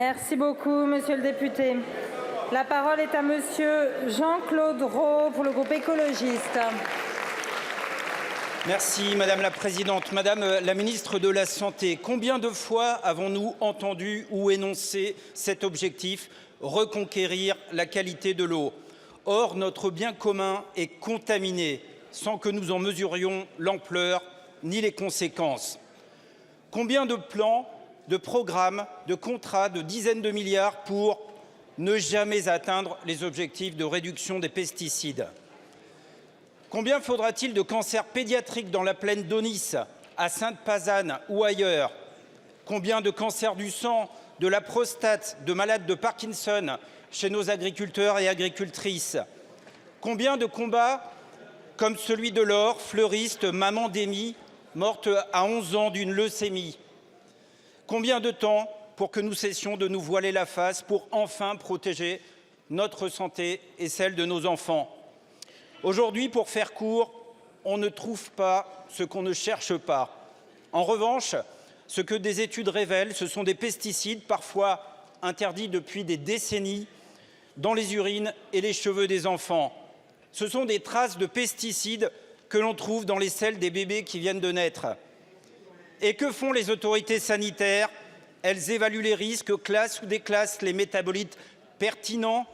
Merci beaucoup, monsieur le député. La parole est à monsieur Jean-Claude Rau pour le groupe écologiste. Merci Madame la Présidente. Madame la Ministre de la Santé, combien de fois avons-nous entendu ou énoncé cet objectif, reconquérir la qualité de l'eau? Or, notre bien commun est contaminé sans que nous en mesurions l'ampleur ni les conséquences. Combien de plans, de programmes, de contrats, de dizaines de milliards pour ne jamais atteindre les objectifs de réduction des pesticides? Combien faudra-t-il de cancers pédiatriques dans la plaine d'Aunis, à Sainte-Pazanne ou ailleurs? Combien de cancers du sang, de la prostate, de malades de Parkinson chez nos agriculteurs et agricultrices? Combien de combats comme celui de Laure, fleuriste, maman d'Amy, morte à 11 ans d'une leucémie? Combien de temps pour que nous cessions de nous voiler la face pour enfin protéger notre santé et celle de nos enfants? Aujourd'hui, pour faire court, on ne trouve pas ce qu'on ne cherche pas. En revanche, ce que des études révèlent, ce sont des pesticides, parfois interdits depuis des décennies, dans les urines et les cheveux des enfants. Ce sont des traces de pesticides que l'on trouve dans les selles des bébés qui viennent de naître. Et que font les autorités sanitaires? Elles évaluent les risques, classent ou déclassent les métabolites pertinents.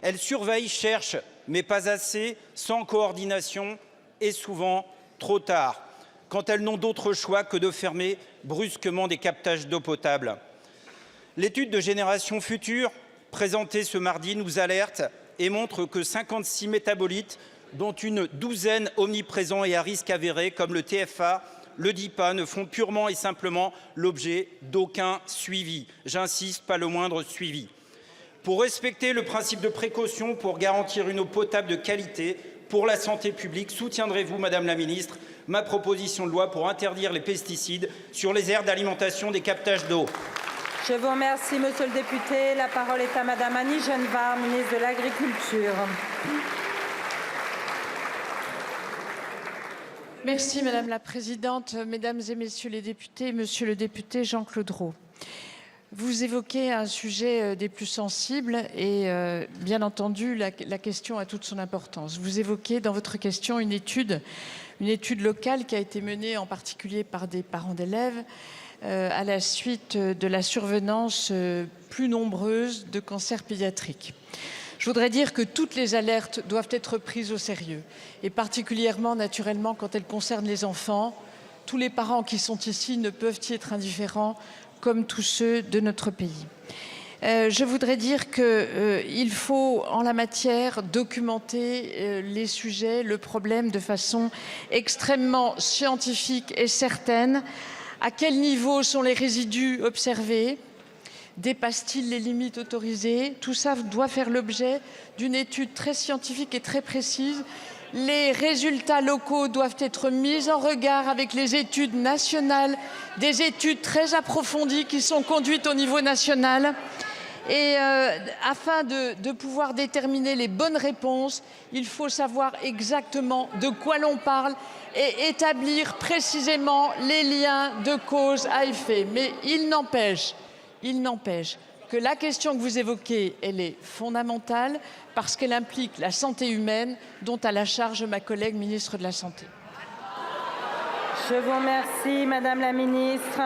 Elles surveillent, cherchent, mais pas assez, sans coordination et souvent trop tard, quand elles n'ont d'autre choix que de fermer brusquement des captages d'eau potable. L'étude de Génération Future, présentée ce mardi, nous alerte et montre que 56 métabolites, dont une douzaine omniprésents et à risque avéré, comme le TFA, le DIPA, ne font purement et simplement l'objet d'aucun suivi. J'insiste, pas le moindre suivi. Pour respecter le principe de précaution, pour garantir une eau potable de qualité pour la santé publique, soutiendrez-vous, Madame la Ministre, ma proposition de loi pour interdire les pesticides sur les aires d'alimentation des captages d'eau? Je vous remercie, monsieur le député. La parole est à Madame Annie Genevard, ministre de l'Agriculture. Merci Madame la Présidente, Mesdames et Messieurs les députés, Monsieur le député Jean-Claude Rau. Vous évoquez un sujet des plus sensibles et bien entendu la question a toute son importance. Vous évoquez dans votre question une étude locale qui a été menée en particulier par des parents d'élèves à la suite de la survenance plus nombreuse de cancers pédiatriques. Je voudrais dire que toutes les alertes doivent être prises au sérieux et particulièrement naturellement quand elles concernent les enfants. Tous les parents qui sont ici ne peuvent y être indifférents comme tous ceux de notre pays. Je voudrais dire qu'il faut en la matière documenter les sujets, le problème de façon extrêmement scientifique et certaine. À quel niveau sont les résidus observés? Dépasse-t-il les limites autorisées? Tout ça doit faire l'objet d'une étude très scientifique et très précise. Les résultats locaux doivent être mis en regard avec les études nationales, des études très approfondies qui sont conduites au niveau national. Et afin de pouvoir déterminer les bonnes réponses, il faut savoir exactement de quoi l'on parle et établir précisément les liens de cause à effet. Mais il n'empêche que la question que vous évoquez, elle est fondamentale parce qu'elle implique la santé humaine dont a la charge ma collègue ministre de la Santé. Je vous remercie, Madame la Ministre.